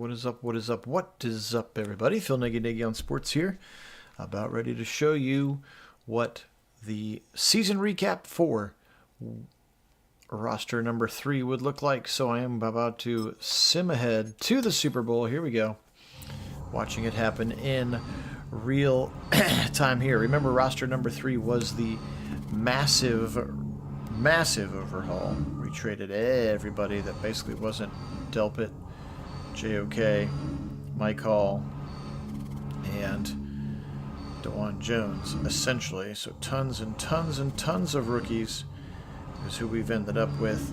What is up? What is up? What is up, everybody? Phil Nagy on Sports here. About ready to show you what the season recap for roster number 3 would look like. So I am about to sim ahead to the Super Bowl. Here we go. Watching it happen in real time here. Remember, roster number 3 was the massive overhaul. We traded everybody that basically wasn't Delpit, JOK, Mike Hall, and DeJuan Jones, essentially. So tons and tons and tons of rookies is who we've ended up with.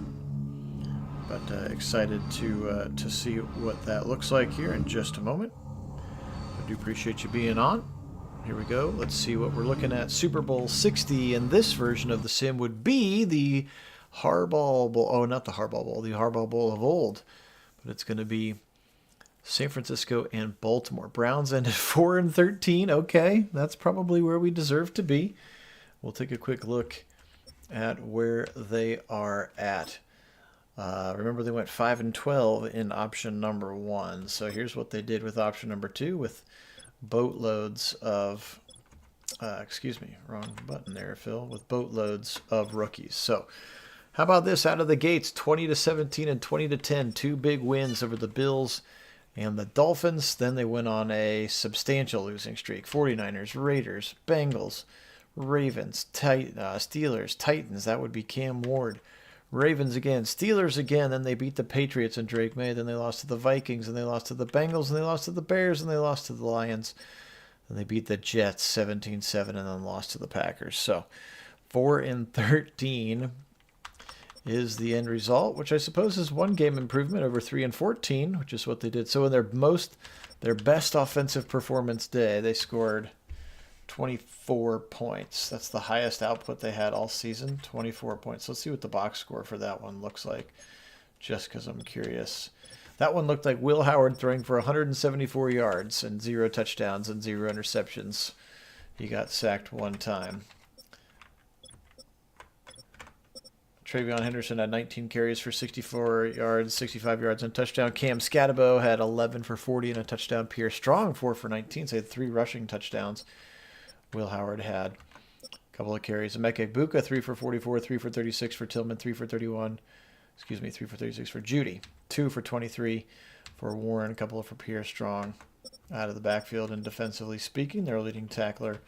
But excited to see what that looks like here in just a moment. I do appreciate you being on. Here we go. Let's see what we're looking at. Super Bowl 60, and this version of the sim would be the Harbaugh Bowl. Oh, not the Harbaugh Bowl. The Harbaugh Bowl of old. But it's going to be San Francisco and Baltimore. Browns ended 4-13. Okay, that's probably where we deserve to be. We'll take a quick look at where they are at. Remember, they went 5-12 in option number 1. So here's what they did with option number 2 with boatloads of, excuse me, wrong button there, Phil, with boatloads of rookies. So how about this out of the gates? 20-17 and 20-10, 2 big wins over the Bills and the Dolphins. Then they went on a substantial losing streak. 49ers, Raiders, Bengals, Ravens, Steelers, Titans. That would be Cam Ward. Ravens again, Steelers again. Then they beat the Patriots and Drake May. Then they lost to the Vikings, and they lost to the Bengals, and they lost to the Bears, and they lost to the Lions. And they beat the Jets 17-7 and then lost to the Packers. So 4-13 is the end result, which I suppose is one game improvement over 3-14, which is what they did. So in their best offensive performance day, they scored 24 points. That's the highest output they had all season, 24 points. Let's see what the box score for that one looks like, just because I'm curious. That one looked like Will Howard throwing for 174 yards and 0 touchdowns and 0 interceptions. He got sacked 1 time. Travion Henderson had 19 carries for 64 yards, 65 yards, and a touchdown. Cam Scatabo had 11 for 40 and a touchdown. Pierre Strong, 4 for 19, so he had 3 rushing touchdowns. Will Howard had a couple of carries. Emeka Egbuka, 3 for 44, 3 for 36 for Tillman, 3 for 31. 3 for 36 for Judy, 2 for 23 for Warren, a couple for Pierre Strong out of the backfield. And defensively speaking, their leading tackler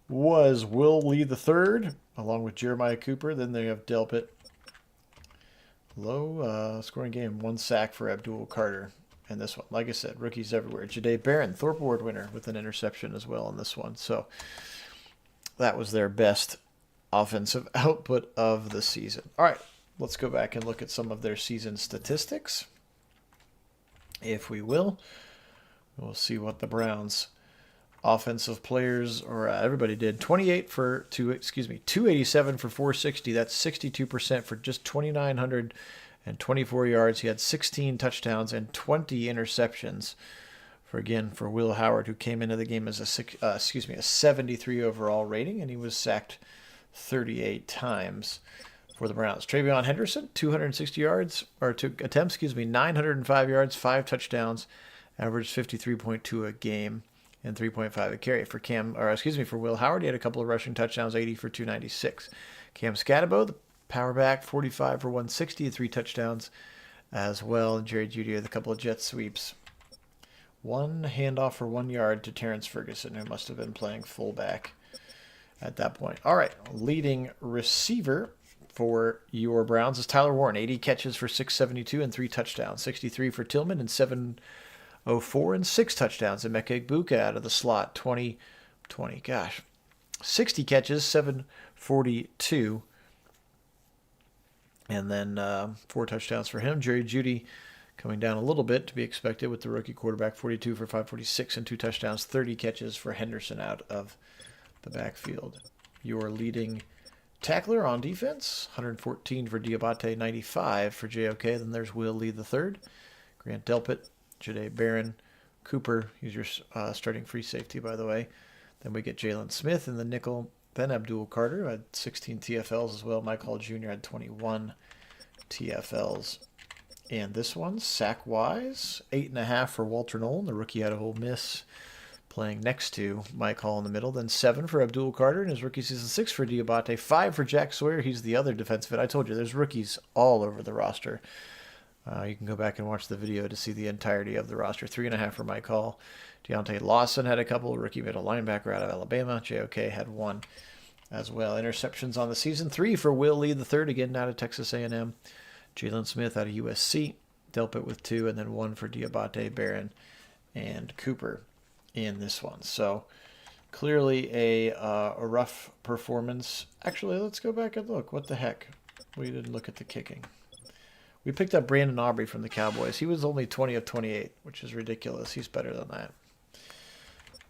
was Will Lee III, along with Jeremiah Cooper. Then they have Delpit. Low scoring game, 1 sack for Abdul Carter. And this one, like I said, rookies everywhere. Jahdae Barron, Thorpe Award winner, with an interception as well in this one. So that was their best offensive output of the season. All right, let's go back and look at some of their season statistics. If we will, we'll see what the Browns offensive players, or everybody did. 287 for 460. That's 62% for just 2,924 yards. He had 16 touchdowns and 20 interceptions. For Will Howard, who came into the game as a 73 overall rating, and he was sacked 38 times for the Browns. Travion Henderson, 260 yards, or 2 attempts, 905 yards, 5 touchdowns, averaged 53.2 a game. And 3.5 a carry for for Will Howard. He had a couple of rushing touchdowns, 80 for 296. Cam Scatabo, the power back, 45 for 160, 3 touchdowns as well. And Jerry Jeudy with a couple of jet sweeps. 1 handoff for 1 yard to Terrence Ferguson, who must have been playing fullback at that point. All right, leading receiver for your Browns is Tyler Warren, 80 catches for 672 and 3 touchdowns, 63 for Tillman and 704 and 6 touchdowns. And Emeka Egbuka out of the slot, 60 catches, 742. And then 4 touchdowns for him. Jerry Jeudy coming down a little bit to be expected with the rookie quarterback, 42 for 546 and 2 touchdowns, 30 catches for Henderson out of the backfield. Your leading tackler on defense, 114 for Diabate, 95 for JOK. Then there's Will Lee III, Grant Delpit, Jahdae Barron, Cooper. He's your starting free safety, by the way. Then we get Jalen Smith in the nickel. Then Abdul Carter had 16 TFLs as well. Mike Hall Jr. had 21 TFLs And this one, sack-wise, 8.5 for Walter Nolan, the rookie out of Ole Miss, playing next to Mike Hall in the middle. Then 7 for Abdul Carter in his rookie season, 6 for Diabate, 5 for Jack Sawyer. He's the other defensive end. I told you, there's rookies all over the roster. You can go back and watch the video to see the entirety of the roster. 3.5 for Mike Hall. Deontay Lawson had a couple. Rookie middle linebacker out of Alabama. JOK had 1 as well. Interceptions on the season. 3 for Will Lee III, again out of Texas A&M. Jalen Smith out of USC. Delpit with 2, and then 1 for Diabate, Barron, and Cooper in this one. So clearly a rough performance. Actually, let's go back and look. What the heck? We didn't look at the kicking. We picked up Brandon Aubrey from the Cowboys. He was only 20 of 28, which is ridiculous. He's better than that.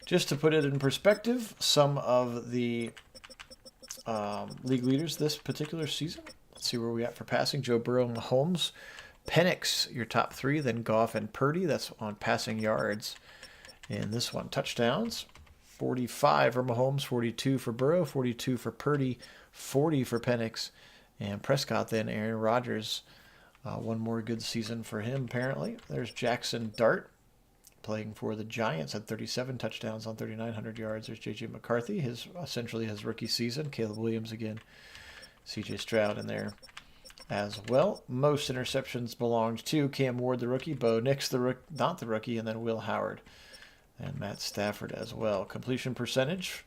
Just to put it in perspective, some of the league leaders this particular season. Let's see where we at for passing. Joe Burrow and Mahomes. Penix, your top 3. Then Goff and Purdy. That's on passing yards. In this one, touchdowns. 45 for Mahomes, 42 for Burrow, 42 for Purdy, 40 for Penix. And Prescott then, Aaron Rodgers. One more good season for him, apparently. There's Jackson Dart, playing for the Giants, had 37 touchdowns on 3,900 yards. There's J.J. McCarthy, essentially his rookie season. Caleb Williams again. C.J. Stroud in there as well. Most interceptions belonged to Cam Ward, the rookie, Bo Nix, not the rookie, and then Will Howard and Matt Stafford as well. Completion percentage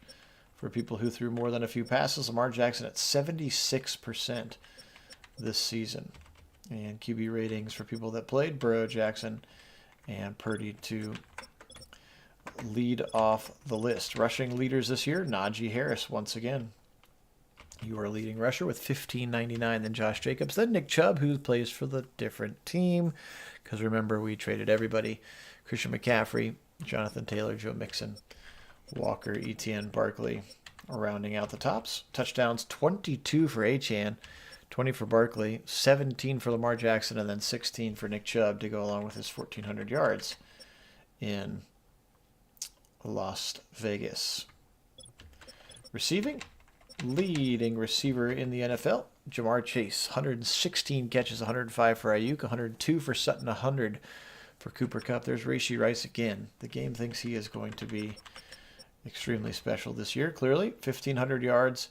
for people who threw more than a few passes. Lamar Jackson at 76% this season. And QB ratings for people that played, Burrow, Jackson, and Purdy to lead off the list. Rushing leaders this year, Najee Harris once again. You are leading rusher with 15.99, then Josh Jacobs, then Nick Chubb, who plays for the different team. Because remember, we traded everybody. Christian McCaffrey, Jonathan Taylor, Joe Mixon, Walker, Etienne, Barkley, rounding out the tops. Touchdowns, 22 for Achane. 20 for Barkley, 17 for Lamar Jackson, and then 16 for Nick Chubb to go along with his 1,400 yards in Las Vegas. Receiving, leading receiver in the NFL, Jamar Chase, 116 catches, 105 for Ayuk, 102 for Sutton, 100 for Cooper Kupp. There's Rashee Rice again. The game thinks he is going to be extremely special this year, clearly. 1,500 yards.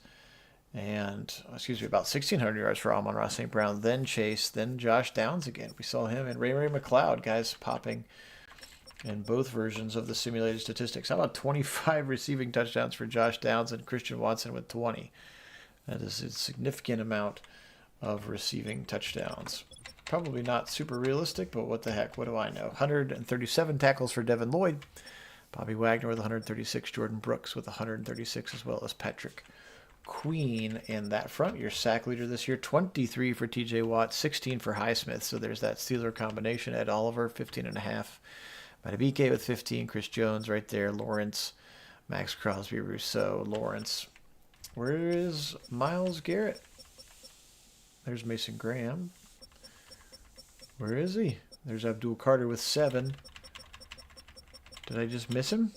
And, about 1,600 yards for Amon-Ra St. Brown, then Chase, then Josh Downs again. We saw him and Ray McLeod, guys popping in both versions of the simulated statistics. How about 25 receiving touchdowns for Josh Downs and Christian Watson with 20? That is a significant amount of receiving touchdowns. Probably not super realistic, but what the heck, what do I know? 137 tackles for Devin Lloyd, Bobby Wagner with 136, Jordan Brooks with 136, as well as Patrick Queen in that front. Your sack leader this year, 23 for TJ Watt, 16 for Highsmith. So there's that Steeler combination. Ed Oliver, 15.5. Matabike with 15. Chris Jones right there. Lawrence, Max Crosby, Rousseau, Lawrence. Where is Myles Garrett? There's Mason Graham. Where is he? There's Abdul Carter with 7. Did I just miss him?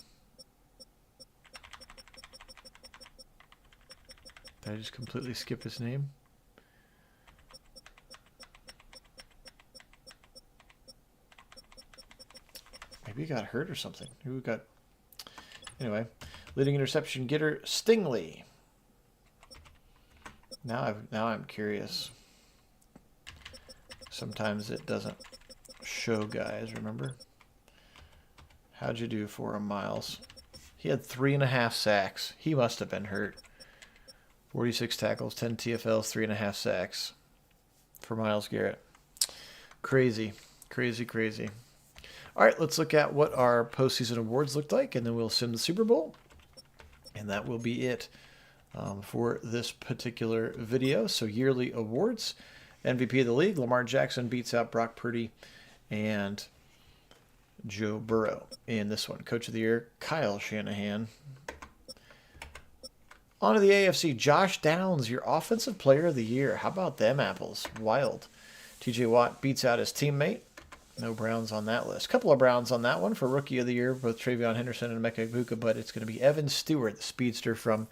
Did I just completely skip his name? Maybe he got hurt or something. Who got... Anyway, leading interception getter, Stingley. Now I'm curious. Sometimes it doesn't show guys, remember? How'd you do for him, Miles? He had 3.5 sacks. He must have been hurt. 46 tackles, 10 TFLs, 3.5 sacks for Myles Garrett. Crazy, crazy, crazy. All right, let's look at what our postseason awards looked like, and then we'll sim the Super Bowl. And that will be it for this particular video. So yearly awards. MVP of the league, Lamar Jackson beats out Brock Purdy and Joe Burrow in this one. Coach of the year, Kyle Shanahan. On to the AFC, Josh Downs, your offensive player of the year. How about them apples? Wild. TJ Watt beats out his teammate. No Browns on that list. Couple of Browns on that one for rookie of the year, both Travion Henderson and Emeka Egbuka, but it's going to be Evan Stewart, the speedster from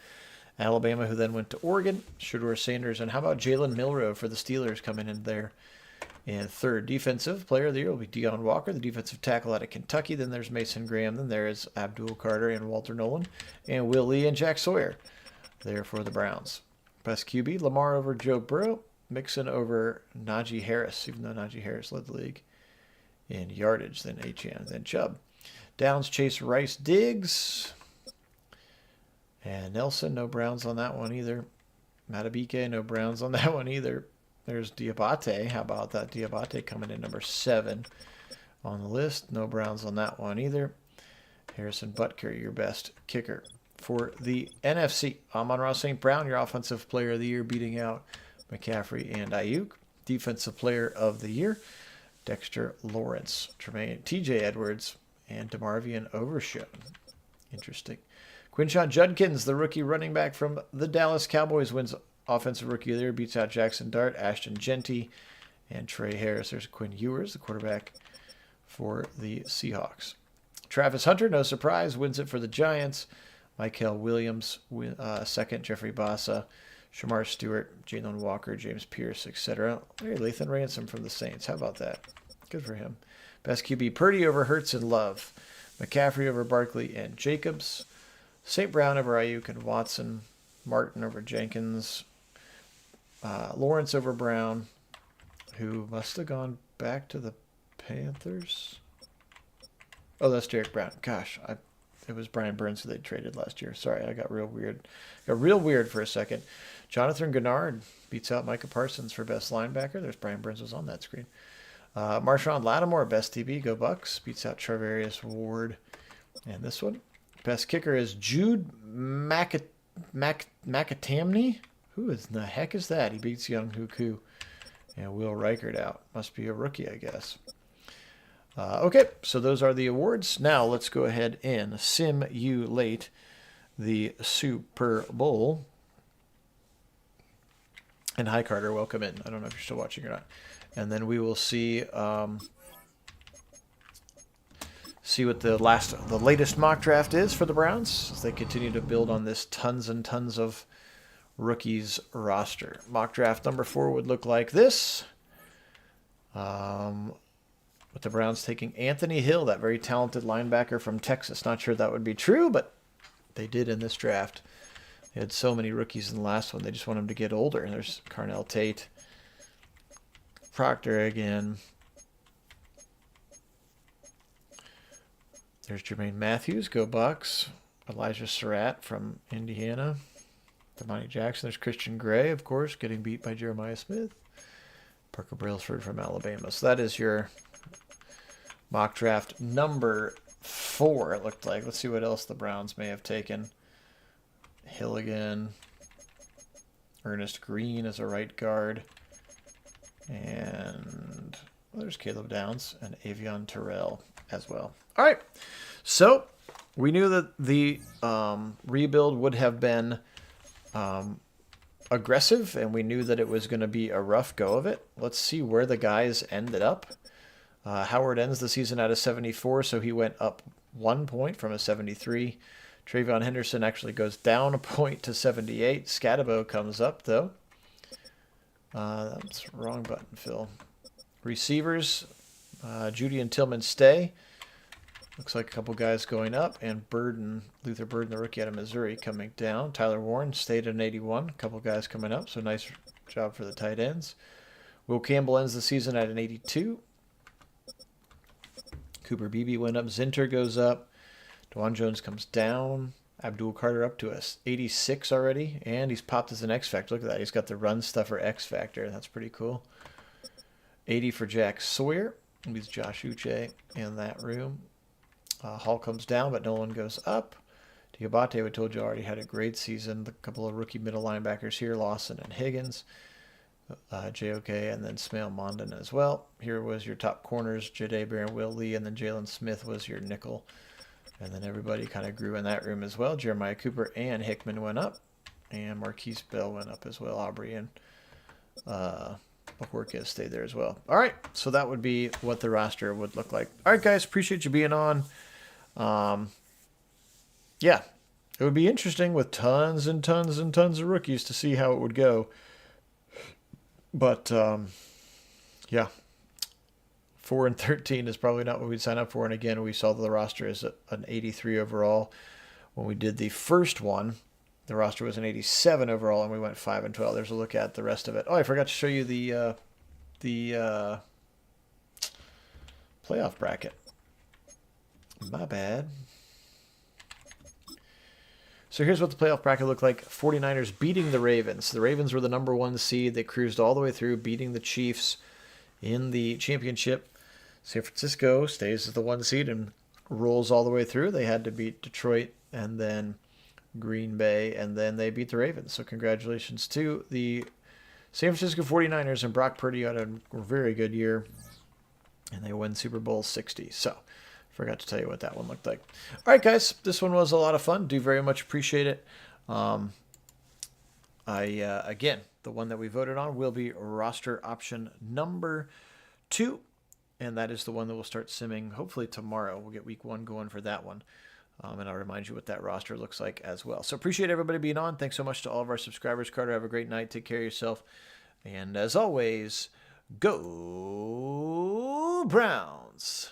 Alabama, who then went to Oregon. Shedeur Sanders, and how about Jalen Milroe for the Steelers coming in there And third defensive player of the year will be Deion Walker, the defensive tackle out of Kentucky. Then there's Mason Graham. Then there's Abdul Carter and Walter Nolan. And Will Lee and Jack Sawyer there for the Browns. Best QB, Lamar over Joe Burrow. Mixon over Najee Harris, even though Najee Harris led the league in yardage. Then Achane, then Chubb. Downs, Chase, Rice, Diggs. And Nelson, no Browns on that one either. Matabike, no Browns on that one either. There's Diabate. How about that? Diabate coming in number 7 on the list. No Browns on that one either. Harrison Butker, your best kicker. For the NFC, Amon-Ra St. Brown, your offensive player of the year, beating out McCaffrey and Ayuk. Defensive player of the year, Dexter Lawrence. TJ Edwards and DeMarvion Overshown. Interesting. Quinshon Judkins, the rookie running back from the Dallas Cowboys, wins Offensive Rookie of the Year, beats out Jackson Dart, Ashton Genty, and Trey Harris. There's Quinn Ewers, the quarterback for the Seahawks. Travis Hunter, no surprise, wins it for the Giants. Michael Williams, second. Jeffrey Bassa, Shamar Stewart, Jalen Walker, James Pierce, etc. Hey, Lathan Ransom from the Saints. How about that? Good for him. Best QB, Purdy over Hurts and Love. McCaffrey over Barkley and Jacobs. St. Brown over Ayuk and Watson. Martin over Jenkins. Lawrence over Brown, who must have gone back to the Panthers. Oh, that's Derek Brown. Gosh, it was Brian Burns who they traded last year. Sorry, I got real weird. Got real weird for a second. Jonathan Gennard beats out Micah Parsons for best linebacker. There's Brian Burns was on that screen. Marshawn Lattimore, best DB, go Bucks, beats out Charvarius Ward. And this one, best kicker is Jude McAtamney. Who in the heck is that? He beats Young Huku and Will Reichert out. Must be a rookie, I guess. Okay, so those are the awards. Now let's go ahead and simulate the Super Bowl. And hi, Carter. Welcome in. I don't know if you're still watching or not. And then we will see what the latest mock draft is for the Browns as they continue to build on this tons and tons of rookies roster. Mock draft number 4 would look like this. With the Browns taking Anthony Hill, that very talented linebacker from Texas. Not sure that would be true, but they did in this draft. They had so many rookies in the last one. They just want them to get older. There's Carnell Tate. Proctor again. There's Jermaine Matthews, go Bucks. Elijah Surratt from Indiana. Damani Jackson. There's Christian Gray, of course, getting beat by Jeremiah Smith. Parker Brailsford from Alabama. So that is your mock draft number 4, it looked like. Let's see what else the Browns may have taken. Hill again. Ernest Green as a right guard. And there's Caleb Downs and Avion Terrell as well. All right. So we knew that the rebuild would have been aggressive, and we knew that it was going to be a rough go of it. Let's see where the guys ended up. Howard ends the season at a 74, so he went up 1 point from a 73. Travion Henderson actually goes down a point to 78. Scatabo comes up, though. That's the wrong button, Phil. Receivers, Judy and Tillman stay. Looks like a couple guys going up, and Luther Burden, the rookie out of Missouri, coming down. Tyler Warren stayed at an 81. A couple guys coming up, so nice job for the tight ends. Will Campbell ends the season at an 82. Cooper Beebe went up. Zinter goes up. DeJuan Jones comes down. Abdul Carter up to a 86 already, and he's popped as an X Factor. Look at that. He's got the run stuffer X Factor. That's pretty cool. 80 for Jack Sawyer. He's Josh Uche in that room. Hall comes down, but Nolan goes up. Diabate, we told you already had a great season. A couple of rookie middle linebackers here, Lawson and Higgins. JOK, and then Smail Mondon as well. Here was your top corners, Jade Bear and Will Lee, and then Jalen Smith was your nickel. And then everybody kind of grew in that room as well. Jeremiah Cooper and Hickman went up, and Marquise Bell went up as well. Aubrey and Bajorquez stayed there as well. All right, so that would be what the roster would look like. All right, guys, appreciate you being on. Yeah, it would be interesting with tons and tons and tons of rookies to see how it would go. But, yeah, 4-13 is probably not what we'd sign up for. And again, we saw the roster as an 83 overall. When we did the first one, the roster was an 87 overall, and we went 5-12. There's a look at the rest of it. Oh, I forgot to show you the playoff bracket. My bad. So here's what the playoff bracket looked like. 49ers beating the Ravens. The Ravens were the number 1 seed. They cruised all the way through, beating the Chiefs in the championship. San Francisco stays as the 1 seed and rolls all the way through. They had to beat Detroit and then Green Bay, and then they beat the Ravens. So congratulations to the San Francisco 49ers, and Brock Purdy had a very good year, and they win Super Bowl 60. So forgot to tell you what that one looked like. All right, guys, this one was a lot of fun. Do very much appreciate it. Again, the one that we voted on will be roster option number 2, and that is the one that will start simming hopefully tomorrow. We'll get week 1 going for that one. And I'll remind you what that roster looks like as well. So appreciate everybody being on. Thanks so much to all of our subscribers. Carter, have a great night. Take care of yourself. And as always, go Browns.